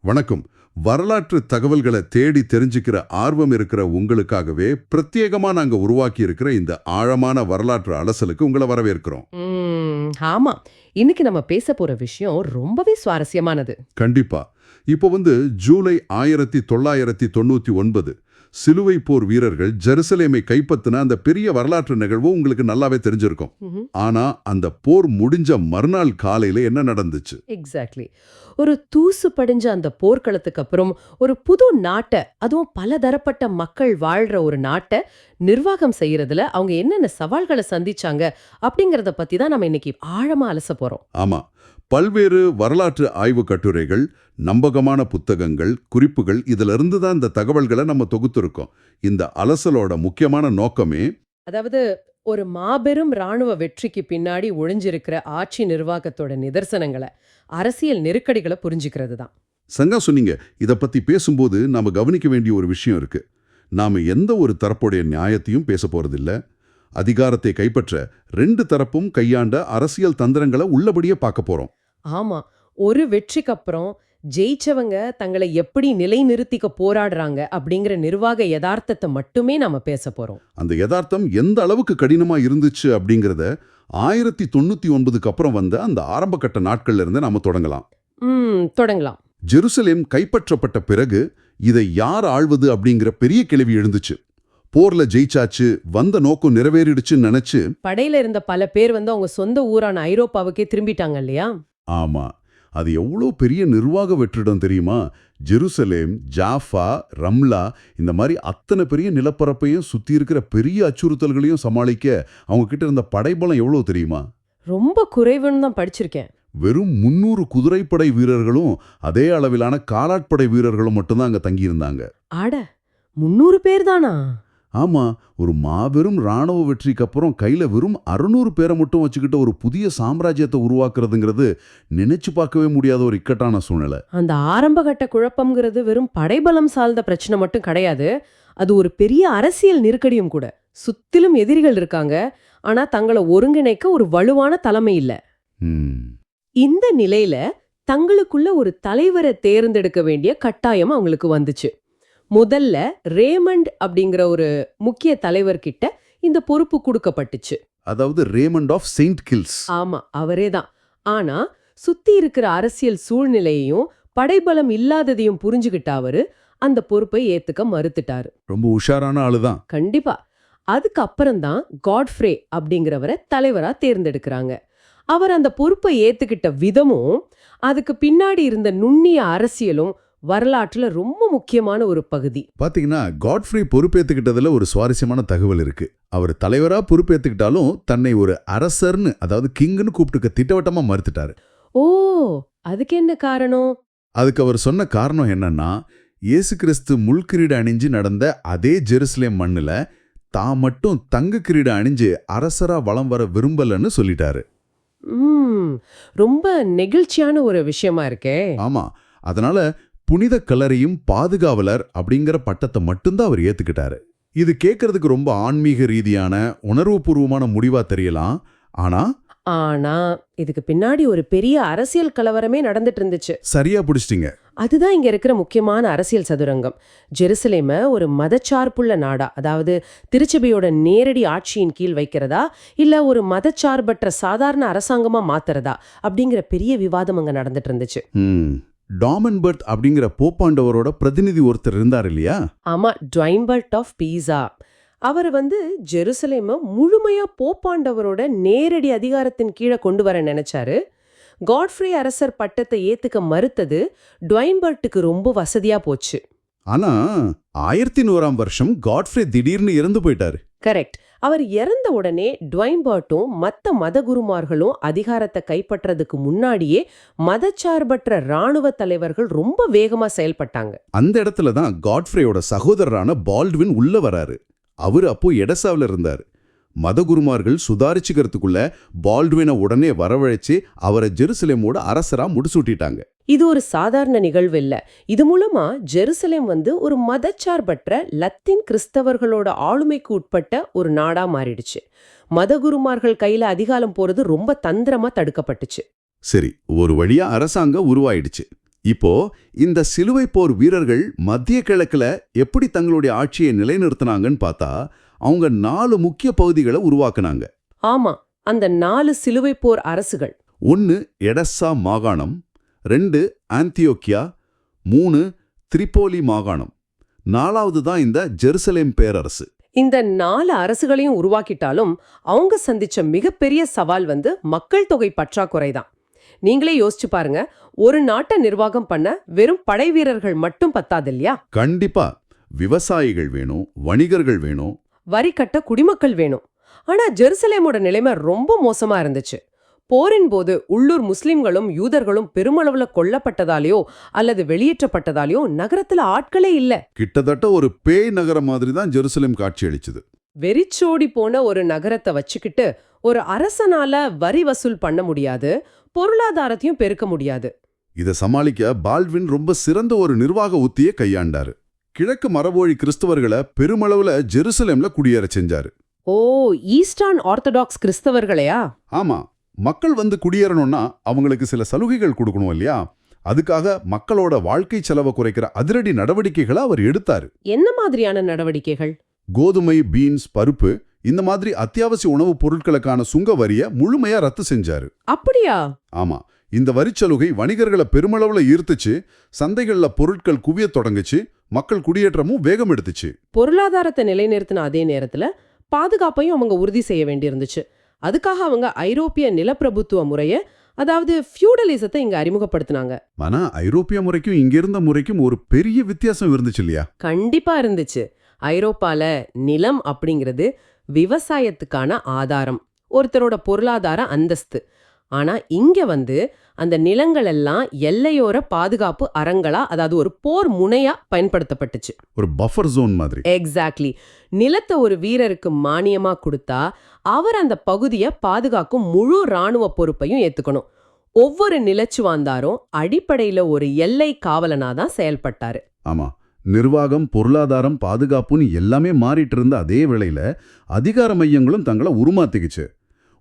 வணக்கம். வரலாற்று தகவல்களை தேடி தெரிஞ்சுக்கிற ஆர்வம் இருக்கிற உங்களுக்காகவே பிரத்யேகமா நாங்க உருவாக்கி இருக்கிற இந்த ஆழமான வரலாற்று அலசலுக்கு உங்களை வரவேற்கிறோம். ஆமா. இன்னைக்கு நம்ம பேச போற விஷயம் ரொம்பவே சுவாரஸ்யமானது. கண்டிப்பா. இப்போ ஜூலை 1999 சிலுவை போர் வீரர்கள் ஜெருசலேமை கைப்பற்றின அந்த பெரிய வரலாற்று நிகழ்வு உங்களுக்கு நல்லாவே தெரிஞ்சிருக்கும். ஆனா அந்த போர் முடிஞ்ச மறுநாள் காலையில என்ன நடந்துச்சு? எக்ஸாக்ட்லி. ஒரு தூசு படிஞ்ச அந்த போர்க்களத்துக்கு அப்புறம் ஒரு புது நாட்டை, அதுவும் பலதரப்பட்ட மக்கள் வாழ்ற ஒரு நாட்டை நிர்வாகம் செய்யறதுல அவங்க என்னென்ன சவால்களை சந்திச்சாங்க அப்படிங்கறத பத்தி தான் நம்ம இன்னைக்கு ஆழமா அலச போறோம். ஆமா. பல்வேறு வரலாற்று ஆய்வு கட்டுரைகள், நம்பகமான புத்தகங்கள், குறிப்புகள் இதிலிருந்து தான் இந்த தகவல்களை நம்ம தொகுத்திருக்கோம். இந்த அலசலோட முக்கியமான நோக்கமே, அதாவது ஒரு மாபெரும் ராணுவ வெற்றிக்கு பின்னாடி ஒளிஞ்சிருக்கிற ஆட்சி நிர்வாகத்தோட நிதர்சனங்களை, அரசியல் நெருக்கடிகளை புரிஞ்சுக்கிறது தான். சங்கா சொன்னீங்க. இதை பத்தி பேசும்போது நாம கவனிக்க வேண்டிய ஒரு விஷயம் இருக்கு. நாம எந்த ஒரு தரப்புடைய நியாயத்தையும் பேச போறதில்ல. அதிகாரத்தை கைப்பற்ற ரெண்டு தரப்பும் கையாண்ட அரசியல் தந்திரங்களை உள்ளபடியே பார்க்க போறோம். ஆமா. ஒரு வெற்றிக்கு அப்புறம் ஜெயிச்சவங்க தங்களை எப்படி நிலைநிறுத்திக்க போராடுறாங்க அப்படிங்கிற நிர்வாக யதார்த்தத்தை மட்டுமே நாம பேச போறோம். அந்த யதார்த்தம் எந்த அளவுக்கு கடினமா இருந்துச்சு அப்படிங்கறத 1099க்கு அப்புறம் வந்த அந்த ஆரம்ப கட்ட நாட்கள்ல இருந்து நாம தொடங்கலாம். தொடங்கலாம். ஜெருசலேம் கைப்பற்றப்பட்ட பிறகு இதை யார் ஆள்வது அப்படிங்கிற பெரிய கேள்வி எழுந்துச்சு. போர்ல ஜெயிச்சாச்சு, வந்த நோக்கம் நிறைவேறிடுச்சுன்னு நினைச்சு படையில இருந்த பல பேர் அவங்க சொந்த ஊரான ஐரோப்பாவுக்கே திரும்பிட்டாங்க இல்லையா? ஆமா. அது எவ்வளோ பெரிய நிர்வாக வெற்றிடம் தெரியுமா? ஜெருசலேம், ஜாஃபா, ரம்லா இந்த மாதிரி அத்தனை பெரிய நிலப்பரப்பையும் சுத்தி இருக்கிற பெரிய அச்சுறுத்தல்களையும் சமாளிக்க அவங்க கிட்ட இருந்த படைபலம் எவ்வளோ தெரியுமா? ரொம்ப குறைவுன்னு தான் படிச்சிருக்கேன். வெறும் 300 குதிரைப்படை வீரர்களும் அதே அளவிலான காலாட்படை வீரர்களும் மட்டும்தான் அங்க தங்கியிருந்தாங்க. ஆட, 300 பேர் தானா? ஆமா. ஒரு மாபெரும் ராணுவ வெற்றிக்கு அப்புறம் கையில வெறும் 600 பேரை மட்டும் வச்சுக்கிட்ட ஒரு புதிய சாம்ராஜ்யத்தை உருவாக்குறதுங்கிறது நினைச்சு பார்க்கவே முடியாத ஒரு இக்கட்டான சூழ்நிலை. அந்த ஆரம்பகட்ட குழப்பம்ங்கிறது வெறும் படைபலம் சார்ந்த பிரச்சனை மட்டும் கிடையாது. அது ஒரு பெரிய அரசியல் நெருக்கடியும் கூட. சுத்திலும் எதிரிகள் இருக்காங்க, ஆனா தங்களை ஒருங்கிணைக்க ஒரு வலுவான தலைமை இல்ல. இந்த நிலையில தங்களுக்குள்ள ஒரு தலைவரை தேர்ந்தெடுக்க வேண்டிய கட்டாயம் அவங்களுக்கு வந்துச்சு. முதல்ல ரேமண்ட் அப்படிங்கிற ஒரு முக்கிய தலைவர்கிட்ட இந்த பொறுப்பு கொடுக்கப்பட்டுச்சு. அதாவது ரேமண்ட் ஆஃப் செயின்ட் கில்ஸ். ஆமா, அவரேதான். ஆனா சுத்தி இருக்கிற அரசியல் சூழ்நிலையையும் படைபலம் இல்லாததையும் புரிஞ்சுகிட்ட அவரு அந்த பொறுப்பை ஏத்துக்க மறுத்துட்டாரு. ரொம்ப உஷாரான ஆளுதான். கண்டிப்பா. அதுக்கப்புறம்தான் காட்ஃப்ரே அப்படிங்கிறவரை தலைவரா தேர்ந்தெடுக்கிறாங்க. அவர் அந்த பொறுப்பை ஏத்துக்கிட்ட விதமும் அதுக்கு பின்னாடி இருந்த நுண்ணிய அரசியலும் வரலாற்றுல ரொம்ப முக்கியமான ஒரு பகுதி. பாத்தீங்கன்னா, காட்ஃப்ரே பொறுப்பேத்துக்கிட்டதுல ஒரு சுவாரஸ்யமான தகவல் இருக்கு. அவர் தலைவரா பொறுப்பேத்துக்கிட்டாலும் தன்னை ஒரு அரசர்னு, அதாவது கிங்னு கூப்பிட்டுக்க திட்டவட்டமா மறுத்துட்டாரு. ஓ, அதுக்கு என்ன காரணம்? அதுக்கு அவர் சொன்ன காரணம் என்னன்னா, இயேசு கிறிஸ்து முள்கிரீடு அணிஞ்சு நடந்த அதே ஜெருசலேம் மண்ணுல தான் மட்டும் தங்க கிரீடு அணிஞ்சு அரசரா வலம் வர விரும்பலன்னு சொல்லிட்டாரு. ரொம்ப நெகிழ்ச்சியான ஒரு விஷயமா இருக்கே. ஆமா. அதனால புனித கல்லறையும் பாதுகாவலர் அப்படிங்கிற பட்டத்தை மட்டும்தான் அவர் ஏத்துக்கிட்டாரு. இது கேட்கறதுக்கு ரொம்ப ஆன்மீக ரீதியான உணர்வுபூர்வமான முடிவா தெரியலாம். ஆனா இதுக்கு பின்னாடி ஒரு பெரிய அரசியல் கலவரமே நடந்துட்டு இருந்துச்சு. சரியா பிடிச்சிட்டீங்க. அதுதான் இங்க இருக்கிற முக்கியமான அரசியல் சதுரங்கம். ஜெருசலேம ஒரு மதச்சார்புள்ள நாடா, அதாவது திருச்சபையோட நேரடி ஆட்சியின் கீழ் வைக்கிறதா, இல்ல ஒரு மதச்சார்பற்ற சாதாரண அரசாங்கமா மாத்துறதா அப்படிங்கிற பெரிய விவாதம் அங்க நடந்துட்டு இருந்துச்சு. டாமன்பர்ட் அப்படிங்கிற போப்பாண்டவரோட பிரதிநிதி ஒருத்தர் இருந்தார் இல்லையா? ஆமா, ட்வைன்பர்ட் ஆஃப் பீசா. அவர் ஜெருசலேம முழுமையா போப்பாண்டவரோட நேரடி அதிகாரத்தின் கீழே கொண்டு வர நினைச்சாரு. காட்ஃப்ரே அரசர் பட்டத்தை ஏத்துக்க மறுத்தது ட்வைன்பர்ட்டுக்கு ரொம்ப வசதியா போச்சு. ஆனா 1100ஆம் வருஷம் காட்ஃப்ரே திடீர்னு இறந்து போயிட்டாரு. கரெக்ட். அவர் இறந்த உடனே ட்வைன்பர்ட்டும் மத்த மதகுருமார்களும் அதிகாரத்தை கைப்பற்றதுக்கு முன்னாடியே மதச்சார்பற்ற ராணுவ தலைவர்கள் ரொம்ப வேகமா செயல்பட்டாங்க. அந்த இடத்துல தான் காட்ஃப்ரேயோட சகோதரரான பால்ட்வின் உள்ள வராரு. அவரு அப்போ எடசாவில இருந்தாரு. மதகுருமார்கள் சுதாரிச்சுக்கிறதுக்குள்ள பால்ட்வினை உடனே வரவழைச்சு அவரை ஜெருசலேமோட அரசரா முடிசூட்டிட்டாங்க. இது ஒரு சாதாரண நிகழ்வு இல்ல. இது மூலமா ஜெருசலேம் ஒரு மதச்சார்பற்ற லத்தீன் கிறிஸ்தவர்களோட ஆளுமைக்கு உட்பட்ட ஒரு நாடா மாறிடுச்சு. மதகுருமார்கள் கையில அதிகாரம் போறது ரொம்ப தந்திரமா தடுக்கப்பட்டுச்சு. சரி, ஒரு வழியா அரசாங்கம் உருவாயிடுச்சு. இப்போ இந்த சிலுவை போர் வீரர்கள் மத்திய கிழக்குல எப்படி தங்களுடைய ஆட்சியை நிலைநிறுத்தினாங்கன்னு பார்த்தா அவங்க 4 முக்கிய பகுதிகளை உருவாக்குனாங்க. ஆமா, அந்த 4 சிலுவை போர் அரசுகள். 1 எடெஸ்ஸா மாகாணம், 2 ஆந்தியோக்கியா, 3 திரிபோலி மாகாணம், 4வது தான் இந்த ஜெருசலேம் பேரரசு. இந்த 4 அரசுகளையும் உருவாக்கிட்டாலும் அவங்க சந்திச்ச மிகப்பெரிய சவால் மக்கள் தொகை பற்றாக்குறை தான். நீங்களே யோசிச்சு பாருங்க, ஒரு நாட்டை நிர்வாகம் பண்ண வெறும் படை வீரர்கள் மட்டும் பத்தாது இல்லையா? கண்டிப்பா விவசாயிகள் வேணும், வணிகர்கள் வேணும், வரி கட்ட குடிமக்கள் வேணும். ஆனா ஜெருசலேமோட நிலைமை ரொம்ப மோசமா இருந்துச்சு. போரின் போது உள்ளூர் முஸ்லிம்களும் யூதர்களும் பெருமளவுல கொல்லப்பட்டதாலேயோ அல்லது வெளியேற்றப்பட்டதாலேயோ நகரத்துல ஆட்களே இல்ல. கிட்டத்தட்ட ஒரு பேய் நகரம் மாதிரி தான் ஜெருசலேம் காட்சியளிச்சது. வெறிச்சோடி போன ஒரு நகரத்தை வச்சுக்கிட்டு ஒரு அரசனால வரி வசூல் பண்ண முடியாது, பொருளாதாரத்தையும் பெருக்க முடியாது. இதை சமாளிக்க பால்வின் ரொம்ப சிறந்த ஒரு நிர்வாக உத்தியை கையாண்டாரு. கிழக்கு மரபொழி கிறிஸ்தவர்களை பெருமளவுல ஜெருசலேம்ல குடியேற செஞ்சாரு. ஓ, ஈஸ்டர்ன் ஆர்த்தடாக்ஸ் கிறிஸ்தவர்களையா? ஆமா, மக்கள் குடியேறணும்னா அவங்களுக்கு சில சலுகைகள் கொடுக்கணும் இல்லையா? அதுக்காக மக்களோட வாழ்க்கை செலவை குறைக்கிற அதிரடி நடவடிக்கைகளை அவர் எடுத்தாரு. என்ன மாதிரியான நடவடிக்கைகள்? கோதுமை, பீன்ஸ், பருப்பு இந்த மாதிரி அத்தியாவசிய உணவுப் பொருட்களுக்கான சுங்க வரியை முழுமையா ரத்து செஞ்சாரு. அப்படியா? ஆமா, இந்த வரிச்சலுகை வணிகர்களை பெருமளவுல ஈர்த்துச்சு, சந்தைகள்ல பொருட்கள் குவியத் தொடங்குச்சு, மக்கள் குடியேற்றமும் வேகம் எடுத்துச்சு. பொருளாதாரத்தை நிலைநிறுத்தின அதே நேரத்துல பாதுகாப்பையும் அவங்க உறுதி செய்ய வேண்டியிருந்துச்சு. அதுக்காக அவங்க ஐரோப்பிய நிலப்பிரபுத்துவ முறைய, அதாவது ஃபியூடலிசத்தை இங்க அறிமுகப்படுத்தினாங்க. ஆனா ஐரோப்பிய முறைக்கும் இங்கிருந்த முறைக்கும் ஒரு பெரிய வித்தியாசம் இருந்துச்சு இல்லையா? கண்டிப்பா இருந்துச்சு. ஐரோப்பால நிலம் அப்படிங்கிறது விவசாயத்துக்கான ஆதாரம், ஒருத்தரோட பொருளாதார அந்தஸ்து. ஆனா இங்க அந்த நிலங்கள் எல்லாம் எல்லையோர பாதுகாப்பு அரங்களா, அதாவது ஒரு போர் முனையா பயன்படுத்தப்பட்டுச்சு. ஒரு பஃபர் ஜோன் மாதிரி. எக்ஸாக்ட்லி. நிலத்தை ஒரு வீரருக்கு மானியமா கொடுத்தா அவர் அந்த பகுதியை பாதுகாக்கும் முழு ராணுவ பொறுப்பையும் ஏத்துக்கணும். ஒவ்வொரு நிலச்சுவாந்தாரும் அடிப்படையில ஒரு எல்லை காவலனாதான் செயல்பட்டாரு. ஆமா, நிர்வாகம், பொருளாதாரம், பாதுகாப்புன்னு எல்லாமே மாறிட்டு இருந்த அதே வேளையில அதிகார மையங்களும் தங்களை உருமாத்திக்குச்சு.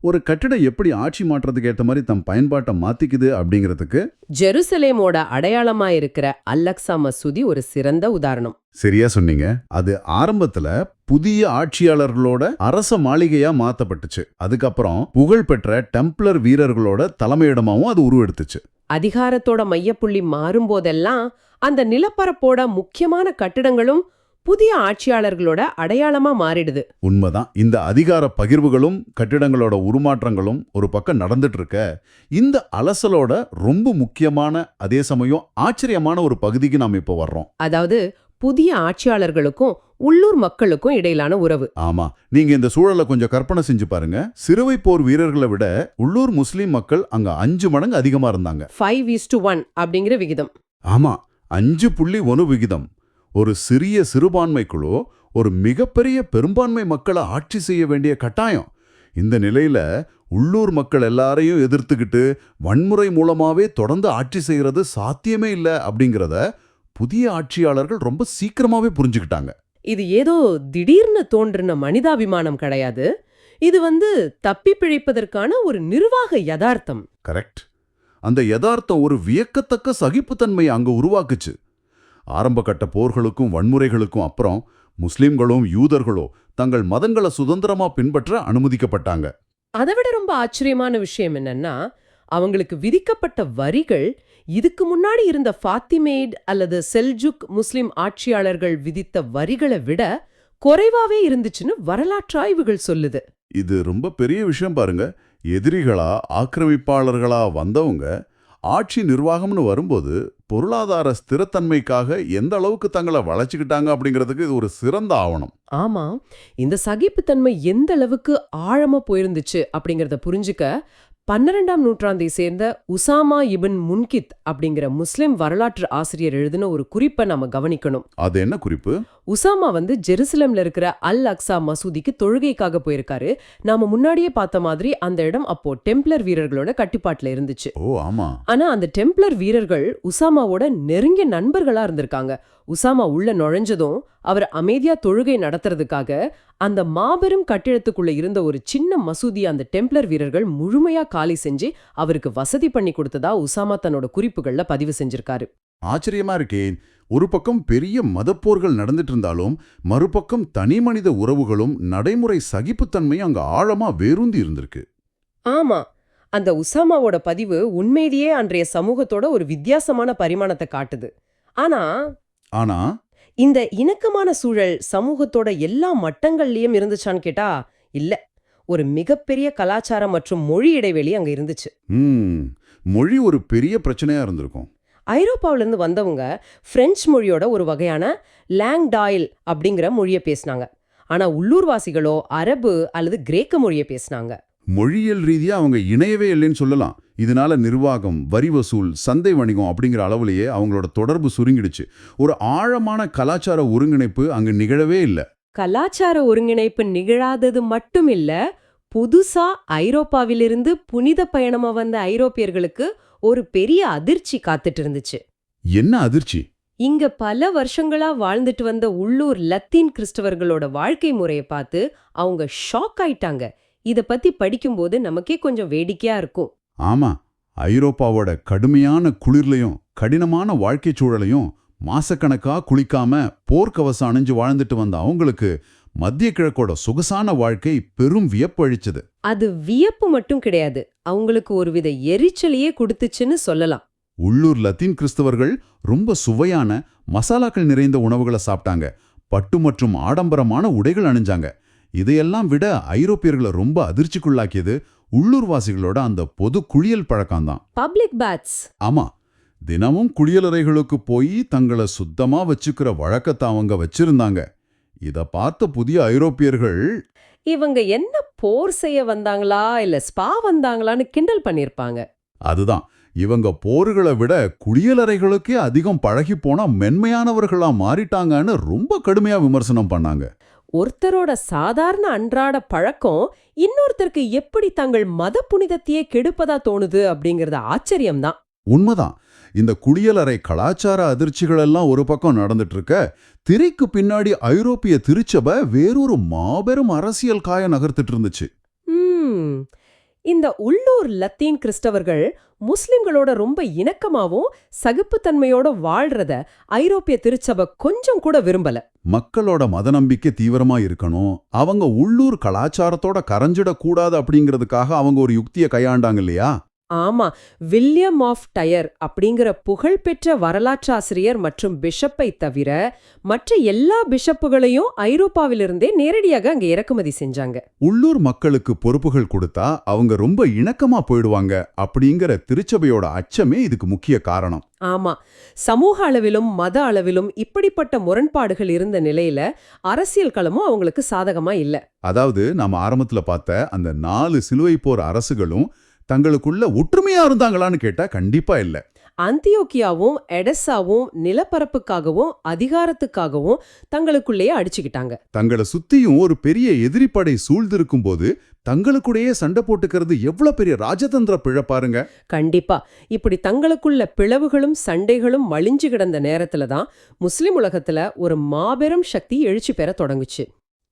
ஒரு கட்டிடம் எப்படி ஆட்சி மாற்றத்துக்கு ஏற்ற மாதிரி தம் பயன்பாட்டை மாத்திக்குது அப்படிங்கிறதுக்கு ஜெருசலேமோட அடையாளமா இருக்கிற அல்-அக்ஸா மசூதி ஒரு சிறந்த உதாரணம். சரியா சொன்னீங்க. அது ஆரம்பத்துல புதிய ஆட்சியாளர்களோட அரச மாளிகையா மாத்தப்பட்டுச்சு. அதுக்கப்புறம் புகழ்பெற்ற டெம்ப்ளர் வீரர்களோட தலைமையிடமாவும் அது உருவெடுத்துச்சு. அதிகாரத்தோட மையப்புள்ளி மாறும்போதெல்லாம் அந்த நிலப்பரப்போட முக்கியமான கட்டிடங்களும் புதிய ஆட்சியாளர்களோட அடையாளமா மாறிடுது. உண்மைதான். இந்த அதிகார பகிர்வுகளும் கட்டிடங்களோட உருமாற்றங்களும் ஒரு பக்கம் நடந்துட்டு இருக்க, இந்த அலசலோட ரொம்ப முக்கியமான அதே சமயம் ஆச்சரியமான ஒரு பகுதிக்கு நாம் இப்போ வர்றோம். அதாவது புதிய ஆட்சியாளர்களுக்கும் உள்ளூர் மக்களுக்கும் இடையிலான உறவு. ஆமா, நீங்க இந்த சூழலை கொஞ்சம் கற்பனை செஞ்சு பாருங்க. சிறுவை போர் வீரர்களை விட உள்ளூர் முஸ்லீம் மக்கள் அங்க 5 மடங்கு அதிகமா இருந்தாங்க. 5:1 அப்படிங்கிற விகிதம். ஆமா, 5.1 விகிதம். ஒரு சிறிய சிறுபான்மை குழு ஒரு மிகப்பெரிய பெரும்பான்மை மக்களை ஆட்சி செய்ய வேண்டிய கட்டாயம். இந்த நிலையில உள்ளூர் மக்கள் எல்லாரையும் எதிர்த்துக்கிட்டு வன்முறை மூலமாவே தொடர்ந்து ஆட்சி செய்யறது சாத்தியமே இல்லை அப்படிங்கிறத புதிய ஆட்சியாளர்கள் ரொம்ப சீக்கிரமாவே புரிஞ்சுக்கிட்டாங்க. இது ஏதோ திடீர்னு தோன்றின மனிதாபிமானம் கிடையாது. இது தப்பி பிழைப்பதற்கான ஒரு நிர்வாக யதார்த்தம். கரெக்ட். அந்த யதார்த்தம் ஒரு வியக்கத்தக்க சகிப்புத்தன்மையை அங்க உருவாக்குச்சு. ஆரம்ப கட்ட போர்களுக்கும் வன்முறைகளுக்கும் அப்புறம் முஸ்லிம்களும் யூதர்களோ தங்கள் மதங்களை சுதந்திரமா பின்பற்ற அனுமதிக்கப்பட்டாங்க. அதை விட ரொம்ப ஆச்சரியமான விஷயம் என்னன்னா, அவங்களுக்கு விதிக்கப்பட்ட வரிகள் இதுக்கு முன்னாடி இருந்த ஃபாத்திமேட் அல்லது செல்ஜுக் முஸ்லிம் ஆட்சியாளர்கள் விதித்த வரிகளை விட குறைவாவே இருந்துச்சுன்னு வரலாற்று ஆய்வுகள் சொல்லுது. இது ரொம்ப பெரிய விஷயம் பாருங்க. எதிரிகளா, ஆக்கிரமிப்பாளர்களா வந்தவங்க ஆட்சி நிர்வாகம்னு வரும்போது பொருளாதார ஸ்திரத்தன்மைக்காக எந்த அளவுக்கு தங்களை வளைச்சுக்கிட்டாங்க அப்படிங்கிறதுக்கு இது ஒரு சிறந்த ஆவணம். ஆமா, இந்த சகிப்புத்தன்மை எந்த அளவுக்கு ஆழமா போயிருந்துச்சு அப்படிங்கறத புரிஞ்சுக்க 12ஆம் நூற்றாண்டை சேர்ந்த உசாமா இபின் முன்கித் அப்படிங்கிற முஸ்லிம் வரலாற்று ஆசிரியர் எழுதின ஒரு குறிப்பை நாம கவனிக்கணும். அது என்ன குறிப்பு? உசாமா ஜெருசலேம்ல இருக்கிற அல்-அக்ஸா மசூதிக்கு தொழுகைக்காக போயிருக்காரு. நாம முன்னாடியே பார்த்த மாதிரி அந்த இடம் அப்போ டெம்ப்ளர் வீரர்களோட கட்டுப்பாட்டுல இருந்துச்சு. ஓ ஆமா. ஆனா அந்த டெம்ப்ளர் வீரர்கள் உசாமாவோட நெருங்கிய நண்பர்களா இருந்திருக்காங்க. உசாமா உள்ள நுழைஞ்சதும் அவர் அமைதியா தொழுகை நடத்துறதுக்காக அந்த மாபெரும் கட்டிடத்துக்குள்ள இருந்த ஒரு சின்ன மசூதியை அந்த டெம்ப்ளர் வீரர்கள் முழுமையா காலி செஞ்சு அவருக்கு வசதி பண்ணி கொடுத்ததா உசாமா தன்னோட குறிப்புகள்ல பதிவு செஞ்சிருக்காரு. ஆச்சரியமா இருக்கே. ஒரு பக்கம் பெரிய மதப்போர்கள் நடந்துட்டு இருந்தாலும் மறுபக்கம் தனிமனித உறவுகளும் நடைமுறை சகிப்புத்தன்மையும் அங்க ஆழமா வேரூந்தி இருந்திருக்கு. ஆமா, அந்த உசாமாவோட பதிவு உண்மையிலேயே அன்றைய சமூகத்தோட ஒரு வித்தியாசமான பரிமாணத்தை காட்டுது. ஆனா ஆனா இந்த இணக்கமான சூழல் சமூகத்தோட எல்லா மட்டங்கள்லயும் இருந்துச்சான்னு கேட்டா இல்ல. ஒரு மிகப்பெரிய கலாச்சாரம் மற்றும் மொழி இடைவெளி அங்க இருந்துச்சு. மொழி ஒரு பெரிய பிரச்சனையா இருந்திருக்கும். ஐரோப்பாவிலிருந்து வந்தவங்க பிரெஞ்சு மொழியோட ஒரு வகையான லாங்டாயில் அப்படிங்கிற மொழியை பேசினாங்க. ஆனா உள்ளூர்வாசிகளோ அரபு அல்லது கிரேக்க மொழியை பேசினாங்க. மொழியியல் ரீதியா அவங்க இணையவே இல்லைன்னு சொல்லலாம். இதனால நிர்வாகம், வரி வசூல், சந்தை வணிகம் அப்படிங்கிற அளவுலயே அவங்களோட தொடர்பு சுருங்கிடுச்சு. ஒரு ஆழமான கலாச்சார ஒருங்கிணைப்பு அங்க நிகழவே இல்லை. கலாச்சார ஒருங்கிணைப்பு நிகழாதது மட்டும் இல்ல, புதுசா ஐரோப்பாவிலிருந்து புனித பயணமா வந்த ஐரோப்பியர்களுக்கு ஒரு பெரிய அதிர்ச்சி காத்துட்டு இருந்துச்சு. என்ன அதிர்ச்சி? இங்க பல வருஷங்களா வாழ்ந்துட்டு வந்த உள்ளூர் லத்தீன் கிறிஸ்தவர்களோட வாழ்க்கை முறையை பார்த்து அவங்க ஷாக் ஆயிட்டாங்க. இத பத்தி படிக்கும்போது நமக்கே கொஞ்சம் வேடிக்கையா இருக்கும். ஆமா, ஐரோப்பாவோட கடுமையான குளிர்லையும் கடினமான வாழ்க்கைச் சூழலையும் மாசக்கணக்கா குளிக்காம போர்க்கவசம் அணிஞ்சு வாழ்ந்துட்டு வந்த அவங்களுக்கு மத்திய கிழக்கோட சொகுசான வாழ்க்கை பெரும் வியப்பு அளிச்சது. அது வியப்பு மட்டும் கிடையாது, அவங்களுக்கு ஒருவித எரிச்சலையே கொடுத்துச்சுன்னு சொல்லலாம். உள்ளூர் லத்தீன் கிறிஸ்தவர்கள் ரொம்ப சுவையான மசாலாக்கள் நிறைந்த உணவுகளை சாப்பிட்டாங்க. பட்டு மற்றும் ஆடம்பரமான உடைகள் அணிஞ்சாங்க. இதையெல்லாம் விட ஐரோப்பியர்களை ரொம்ப அதிர்ச்சிக்குள்ளாக்கியது உள்ளூர்வாசிகளோட அந்த பொது குளியல் பழக்கம்தான். Public paths. ஆமா, தினமும் குளியலறைகளுக்கு போய் தங்களை சுத்தமா வச்சுக்கிற வழக்கத்தை அவங்க வச்சிருந்தாங்க. இத பார்த்த புதிய ஐரோப்பியர்கள் இவங்க என்ன போர் செய்ய வந்தாங்களா இல்ல ஸ்பா வந்தாங்களான்னு கிண்டல் பண்ணிருப்பாங்க. அதுதான், இவங்க போர்களை விட குளியலறைகளுக்கே அதிகம் பழகி போனா மென்மையானவர்களா மாறிட்டாங்கன்னு ரொம்ப கடுமையா விமர்சனம் பண்ணாங்க. ஒருத்தரோட சாதாரண அன்றாட பழக்கம் இன்னொருத்தருக்கு எப்படி தங்கள் மத புனிதத்தையே கெடுப்பதா தோணுது அப்படிங்கறது ஆச்சரியம்தான். உண்மைதான். இந்த குளியலறை கலாச்சார அதிர்ச்சிகள் எல்லாம் ஒரு பக்கம் நடந்துட்டு இருக்க, திரைக்கு பின்னாடி ஐரோப்பிய திருச்சபை வேறொரு மாபெரும் அரசியல் காய நகர்த்திட்டு இருந்துச்சு. இந்த உள்ளூர் லத்தீன் கிறிஸ்தவர்கள் முஸ்லிம்களோட ரொம்ப இணக்கமாவும் சகிப்புத்தன்மையோட வாழ்றத ஐரோப்பிய திருச்சபை கொஞ்சம் கூட விரும்பல. மக்களோட மத நம்பிக்கை தீவிரமா இருக்கணும், அவங்க உள்ளூர் கலாச்சாரத்தோட கரைஞ்சிடக்கூடாது அப்படிங்கிறதுக்காக அவங்க ஒரு யுக்தியை கையாண்டாங்க இல்லையா? ஆமா, வில்லியம் ஆஃப் டயர் அப்படிங்கிற புகழ்பெற்ற வரலாற்றாசிரியர் மற்றும் பிஷப்பை தவிர மற்ற எல்லா பிஷப்புகளையும் ஐரோப்பாவிலிருந்தே நேரடியாக அங்க இறக்குமதி செஞ்சாங்க. உள்ளூர் மக்களுக்கு பொறுப்புகள் கொடுத்தா அவங்க ரொம்ப இணக்கமா போயிடுவாங்க அப்படிங்கிற திருச்சபையோட அச்சமே இதுக்கு முக்கிய காரணம். ஆமா, சமூக அளவிலும் மத அளவிலும் இப்படிப்பட்ட முரண்பாடுகள் இருந்த நிலையில அரசியல் களமும் அவங்களுக்கு சாதகமா இல்ல. அதாவது நாம ஆரம்பத்துல பார்த்த அந்த 4 சிலுவை போர் அரசுகளும் தங்களுக்குள்ள ஒற்றுமையா இருந்தாங்களான்னு கேட்டா கண்டிப்பா இல்ல. அந்தியோக்கியாவும் எடெஸ்ஸாவும் நிலப்பரப்புக்காகவும் அதிகாரத்துக்காகவும் தங்களுக்குள்ளேயே அடிச்சுக்கிட்டாங்க. தங்களை சுத்தியும் ஒரு பெரிய எதிரிப்படை சூழ்ந்திருக்கும் போது தங்களுக்குள்ளேயே சண்டை போட்டுக்கிறது எவ்வளவு பெரிய ராஜதந்திர பிழை பாருங்க. கண்டிப்பா. இப்படி தங்களுக்குள்ள பிளவுகளும் சண்டைகளும் மலிஞ்சு கிடந்த நேரத்துல தான் முஸ்லிம் உலகத்துல ஒரு மாபெரும் சக்தி எழுச்சி பெற தொடங்குச்சு.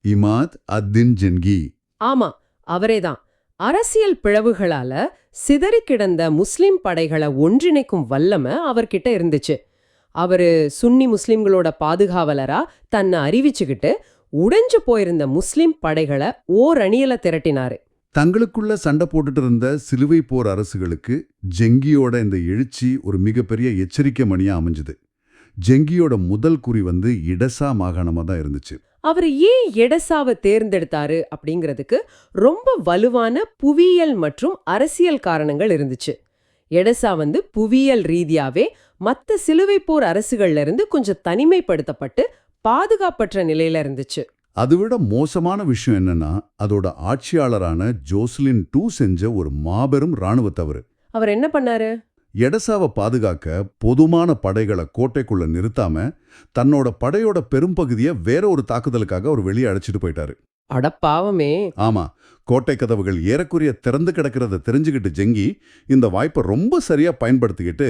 இமாத் அத்தின் ஜென்கி. ஆமா, அவரேதான். அரசியல் பிளவுகளால சிதறி கிடந்த முஸ்லிம் படைகளை ஒன்றிணைக்கும் வல்லமை அவர்கிட்ட இருந்துச்சு. அவரு சுன்னி முஸ்லிம்களோட பாதுகாவலரா தன்னை அறிவிச்சுக்கிட்டு உடைஞ்சு போயிருந்த முஸ்லிம் படைகளை ஓரணியில திரட்டினாரு. தங்களுக்குள்ள சண்டை போட்டுட்டு இருந்த சிலுவை போர் அரசுகளுக்கு ஜெங்கியோட இந்த எழுச்சி ஒரு மிகப்பெரிய எச்சரிக்கை மணியா அமைஞ்சுது. ஜெங்கியோட முதல் குறி இடசா மாகாணமா தான் இருந்துச்சு. அவர் ஏன் எடசாவை தேர்ந்தெடுத்தாரு அப்படிங்கிறதுக்கு ரொம்ப வலுவான புவியியல் மற்றும் அரசியல் காரணங்கள் இருந்துச்சு. எடசா புவியியல் ரீதியாவே மத்த சிலுவை போர் அரசுகள்ல இருந்து கொஞ்சம் தனிமைப்படுத்தப்பட்டு பாதுகாப்பற்ற நிலையில இருந்துச்சு. அதுவிட மோசமான விஷயம் என்னன்னா, அதோட ஆட்சியாளரான ஜோஸ்லின் டூ செஞ்ச ஒரு மாபெரும் இராணுவ தவறு. அவர் என்ன பண்ணாரு? எடசாவை பாதுகாக்க பொதுமான படைகளை கோட்டைக்குள்ள நிறுத்தாம தன்னோட படையோட பெரும்பகுதியை வேற ஒரு தாக்குதலுக்காக அவர் வெளியே அழைச்சிட்டு போயிட்டாரு. அடப்பாவமே. ஆமா, கோட்டை கதவுகள் ஏறக்குறைய திறந்து கிடக்கிறத தெரிஞ்சுக்கிட்டு ஜெங்கி இந்த வாய்ப்பை ரொம்ப சரியா பயன்படுத்திக்கிட்டு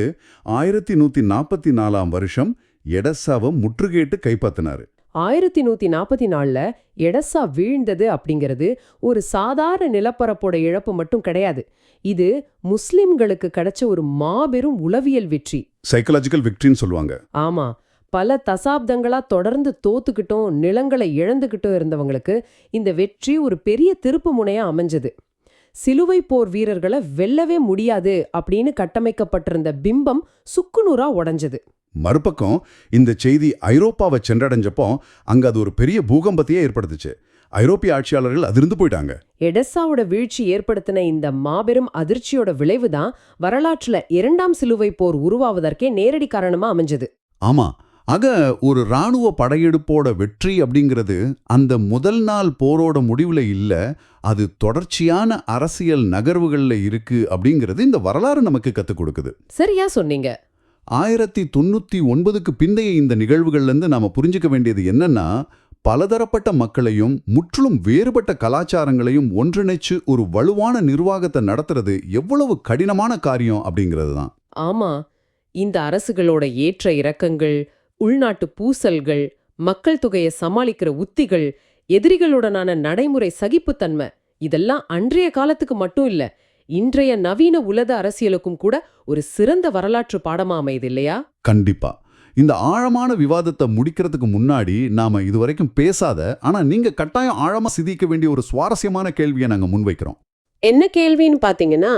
1144 எடசாவை முற்றுகையிட்டு கைப்பற்றினாரு. 1144ல எடசா வீழ்ந்தது அப்படிங்கிறது ஒரு சாதாரண நிலப்பரப்போட இழப்பு மட்டும் கிடையாது. இது முஸ்லிம்களுக்கு கிடைச்ச ஒரு மாபெரும் உளவியல் வெற்றி. சைக்கலாஜிக்கல் விக்டரின்னு சொல்லுவாங்க. ஆமா, பல தசாப்தங்களா தொடர்ந்து தோத்துக்கிட்டும் நிலங்களை இழந்துகிட்டும் இருந்தவங்களுக்கு இந்த வெற்றி ஒரு பெரிய திருப்பு முனையா அமைஞ்சது. சிலுவை போர் வீரர்களை வெல்லவே முடியாது அப்படின்னு கட்டமைக்கப்பட்டிருந்த பிம்பம் சுக்குநூறா உடைஞ்சது. மறுபக்கம் இந்த செய்தி ஐரோப்பாவை சென்றடைஞ்சப்போ அங்க அது ஒரு பெரிய பூகம்பத்தையே ஏற்படுத்துச்சு. ஐரோப்பிய ஆட்சியாளர்கள் அதிர்ந்து போயிட்டாங்க. எடெஸ்ஸாவோட வீழ்ச்சி ஏற்படுத்தின இந்த மாபெரும் அதிர்ச்சியோட விளைவுதான் வரலாற்றுல 2ஆம் சிலுவை போர் உருவாவதற்கே நேரடி காரணமா அமைஞ்சது. ஆமா, ஆக ஒரு இராணுவ படையெடுப்போட வெற்றி அப்படிங்கிறது அந்த முதல் நாள் போரோட முடிவுல இல்ல, அது தொடர்ச்சியான அரசியல் நகர்வுகள்ல இருக்கு அப்படிங்கிறது இந்த வரலாறு நமக்கு கத்துக் கொடுக்குது. சரியா சொன்னீங்க. 1099க்கு பிந்தைய இந்த நிகழ்வுகள்லேருந்து நாம புரிஞ்சுக்க வேண்டியது என்னன்னா, பலதரப்பட்ட மக்களையும் முற்றிலும் வேறுபட்ட கலாச்சாரங்களையும் ஒன்றிணைச்சு ஒரு வலுவான நிர்வாகத்தை நடத்துறது எவ்வளவு கடினமான காரியம் அப்படிங்கிறது தான். ஆமா, இந்த அரசுகளோட ஏற்ற இறக்கங்கள், உள்நாட்டு பூசல்கள், மக்கள் தொகையை சமாளிக்கிற உத்திகள், எதிரிகளுடனான நடைமுறை சகிப்புத்தன்மை, இதெல்லாம் அன்றைய காலத்துக்கு மட்டும் இல்ல, இன்றைய நவீன உலக அரசியலுக்கும் கூட ஒரு சிறந்த வரலாற்று பாடமா அமையுது இல்லையா? கண்டிப்பா. இந்த ஆழமான விவாதத்தை முடிக்கிறதுக்கு முன்னாடி நாம இதுவரைக்கும் பேசாத, ஆனா நீங்க கட்டாயம் ஆழமா சிந்திக்க வேண்டிய ஒரு சுவாரஸ்யமான கேள்வியை நாங்க முன்வைக்கிறோம். என்ன கேள்வின்னு பாத்தீங்கன்னா,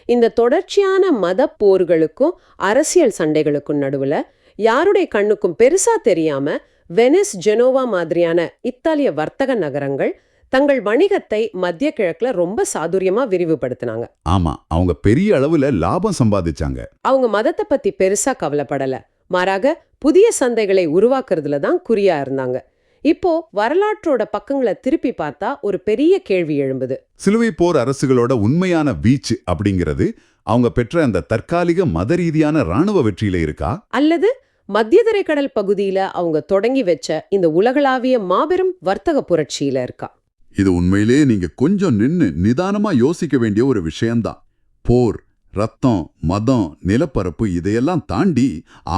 இந்த தொடர்ச்சியான மத போர்களுக்கும் அரசியல் சண்டைகளுக்கும் நடுவுல யாருடைய கண்ணுக்கும் பெருசா தெரியாம வெனிஸ், ஜெனோவா மாதிரியான இத்தாலிய வர்த்தக நகரங்கள் தங்கள் வணிகத்தை மத்திய கிழக்குல ரொம்ப சாதுரியமா விரிவுபடுத்தினாங்க. ஆமா, அவங்க பெரிய அளவுல லாபம் சம்பாதிச்சாங்க. அவங்க மதத்தை பத்தி பெருசா கவலைப்படல, மாறாக புதிய சந்தைகளை உருவாக்குறதுல தான் குறியா இருந்தாங்க. இப்போ வரலாற்றோட பக்கங்களை திருப்பி பார்த்தா ஒரு பெரிய கேள்வி எழும்புது. சிலுவை போர் அரசுகளோட உண்மையான வீச்சு அப்படிங்கிறது அவங்க பெற்ற அந்த தற்காலிக மத ரீதியான இராணுவ வெற்றியில இருக்கா, அல்லது மத்தியதரை கடல் பகுதியில அவங்க தொடங்கி வச்ச இந்த உலகளாவிய மாபெரும் வர்த்தக புரட்சியில இருக்கா? இது உண்மையிலே நீங்க கொஞ்சம் நின்னு நிதானமா யோசிக்க வேண்டிய ஒரு விஷயம்தான். போர், ரத்தம், மதம், நிலப்பரப்பு இதையெல்லாம் தாண்டி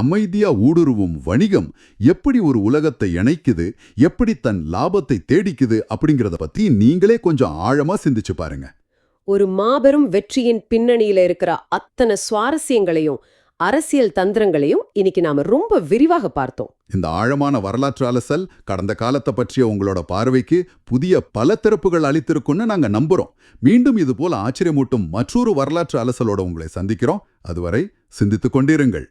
அமைதியா ஊடுருவும் வணிகம் எப்படி ஒரு உலகத்தை இணைக்குது, எப்படி தன் லாபத்தை தேடிக்குது அப்படிங்கிறத பத்தி நீங்களே கொஞ்சம் ஆழமா சிந்திச்சு பாருங்க. ஒரு மாபெரும் வெற்றியின் பின்னணியில இருக்கிற அத்தனை சுவாரஸ்யங்களையும் அரசியல் தந்திரங்களையும் இன்னைக்கு நாம ரொம்ப விரிவாக பார்த்தோம். இந்த ஆழமான வரலாற்று அலசல் கடந்த காலத்தை பற்றிய உங்களோட பார்வைக்கு புதிய பல திறப்புகள் அளித்திருக்குன்னு நாங்க நம்புறோம். மீண்டும் இது போல ஆச்சரியமூட்டும் மற்றொரு வரலாற்று அலசலோட உங்களை சந்திக்கிறோம். அதுவரை சிந்தித்துக் கொண்டிருங்கள்.